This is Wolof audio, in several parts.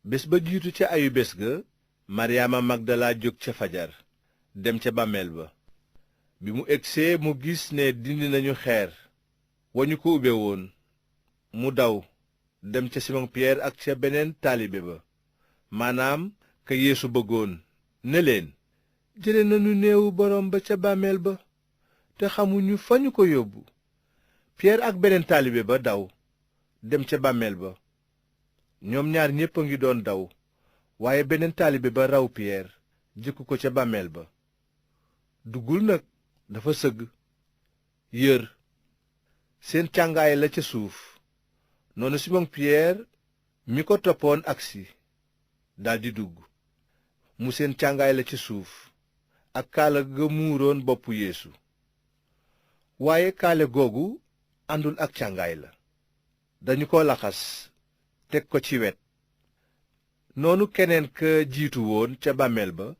bés ba jiitu ca ayu bés ga maryaama magdala jóg ca fajar dem ca bàmmeel ba. bi mu egsee mu gis ne dindi nañu xeer wa ñu ko ubbe woon, mu daw dem ca Simon Piyeer ak ca beneen taalibe ba, maanaam ka Yeesu bëggoon, ne leen, jële nañu néewu boroom ba ca bàmmeel ba te xamuñu fa ñu ko yóbbu. Piyeer ak beneen taalibe ba daw dem ca bàmmeel ba. ñoom ñaar ñépp a ngi doon daw, waaye beneen taalibe ba raw Piyeer jëkku ko ca bàmmeel ba. duggul nag, dafa sëgg yër seen càngaay la ca suuf. noonu Simon Piyeer mi ko toppoon agsi daldi dugg, mu seen càngaay la ca suuf ak kaala ga muuroon boppu Yeesu. waaye kaale googu àndul ak càngaay la, dañu ko laxas teg ko ci wet. noonu keneen ka jiitu woon ca bàmmeel ba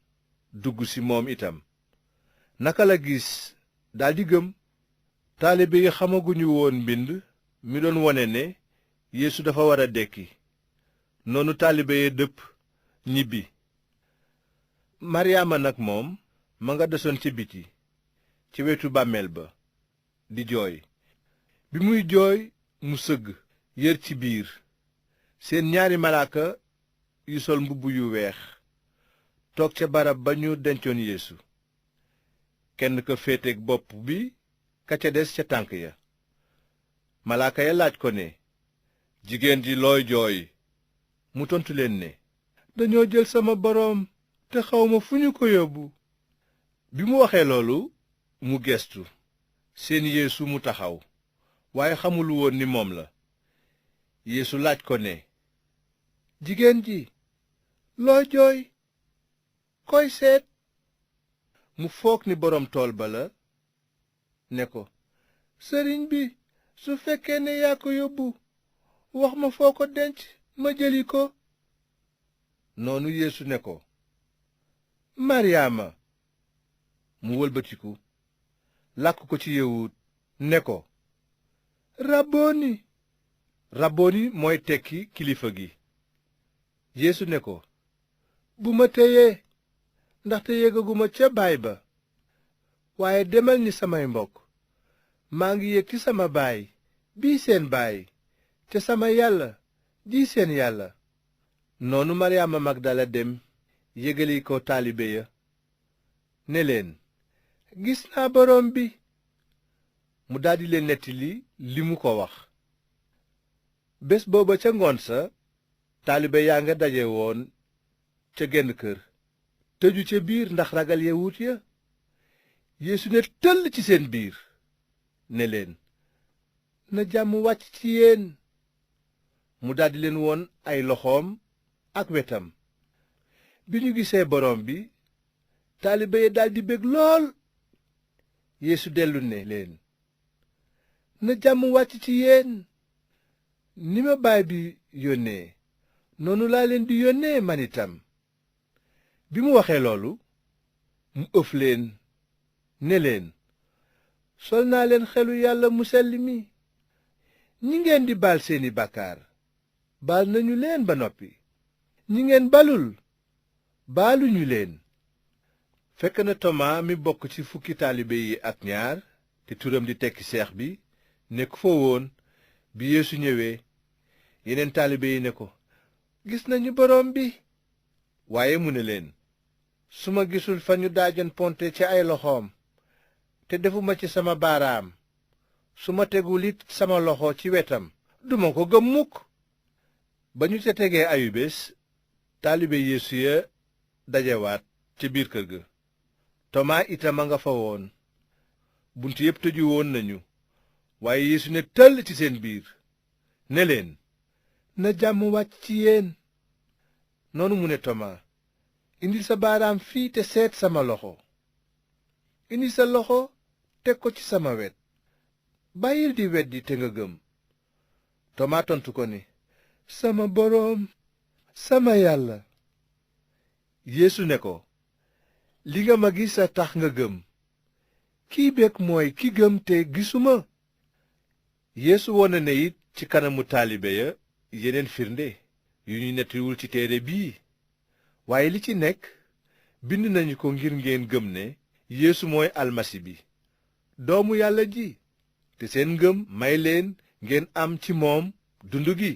dugg si moom itam. naka la gis daldi gëm. taalibe yi xamaguñu woon mbind mi doon wone ne Yeesu dafa war a dekki. noonu taalibe yi dëpp ñibbi. maryaama nag moom ma nga desoon ca biti ci wetu bàmmeel ba di jooy. bi muy jooy mu sëgg yër ci biir, seen ñaari malaaka yu sol mbubb yu weex toog ca barab ba ñu dencoon Yeesu, kenn ka féeteeg bopp bi, ka ca des ca tànk ya. malaaka ya laaj ko ne, jigéen ji looy jooy? mu tontu leen ne, dañoo jël sama boroom te xawma fu ñu ko yóbbu. bi mu waxee loolu mu gestu seen Yeesu mu taxaw, waaye xamul woon ni moom la. Yeesu laaj ko ne, jigéen ji loo jooy? koy seet? mu foog ni boroom tool ba la, ne ko, sëriñ bi, su fekkee ne yaa ko yóbbu, wax ma foo ko denc ma jëli ko. noonu Yeesu ne ko, maryaama. mu wëlbatiku làkk ko ci yawut ne ko, rabbooni. rabbooni mooy tekki kilifa gi. Yeesu ne ko, bu ma téyee, ndaxte yégaguma ca baay ba. waaye demal ni samay mbokk, maa ngi yéeg ci sama baay bii seen baay, te sama yàlla ji seen yàlla. noonu maryaama magdala dem yégali ko taalibe ya, ne leen, gis naa boroom bi. mu daldi leen nettali li mu ko wax. bés booba ca ngoon sa, taalibe yaa nga daje woon ca genn kër, tëju ca biir ndax ragal yawut ya. Yeesu ne tëll ci seen biir, ne leen, na jàmm wàcc ci yéen. mu daldi leen woon ay loxoom ak wetam. bi ñu gisee boroom bi, taalibe yi daldi bég lool. Yeesu dellu ne leen, na jàmm wàcc ci yéen. ni ma baay bi yónnee, noonu laa leen di yónnee man itam. bi mu waxee loolu, mu ëf leen, ne leen, sol naa leen xelu yàlla mu sell mi. ñi ngeen di baal seeni bàkkaar, baal nañu leen ba noppi. ñi ngeen balul, baaluñu leen. fekk na Tomaa mi bokk ci fukki taalibe yi ak ñaar, te turam di tekki seex bi, nekk fa woon bi Yeesu ñëwee. yeneen taalibe yi ne ko, gis nañu boroom bi. waaye mu ne leen, su ma gisul fa ñu daajoon ponte ci ay loxoom, te defuma ci sama baaraam, su ma tegul it sama loxo ci wetam, duma ko gëm mukk. ba ñu ca tegee ayu bés, taalibe Yeesu ya dajewaat ca biir kër ga. Tomaa itam a nga fa woon. bunt yépp tëju woon nañu, waaye Yeesu ne tëll ci seen biir, ne leen, na jàmm wàcc ci yéen. noonu mu ne Tomaa, indil sa baaraam fii te seet sama loxo. indi sa loxo teg ko ci sama wet. bàyyil di weddi te nga gëm. Tomaa tontu ko ni, sama boroom, sama yàlla. Yeesu ne ko, li nga ma gis a tax nga gëm. kii bég mooy ki gëm te gisuma. Yeesu wone ne it ci kanamu taalibe ya yeneen firnde. yu ñu nettiwul ci téere bii waaye li ci nekk bind nañu ko ngir ngeen gëm ne Yeesu mooy almasi bi doomu Yàlla ji te seen ngëm may leen ngeen am ci moom dund gi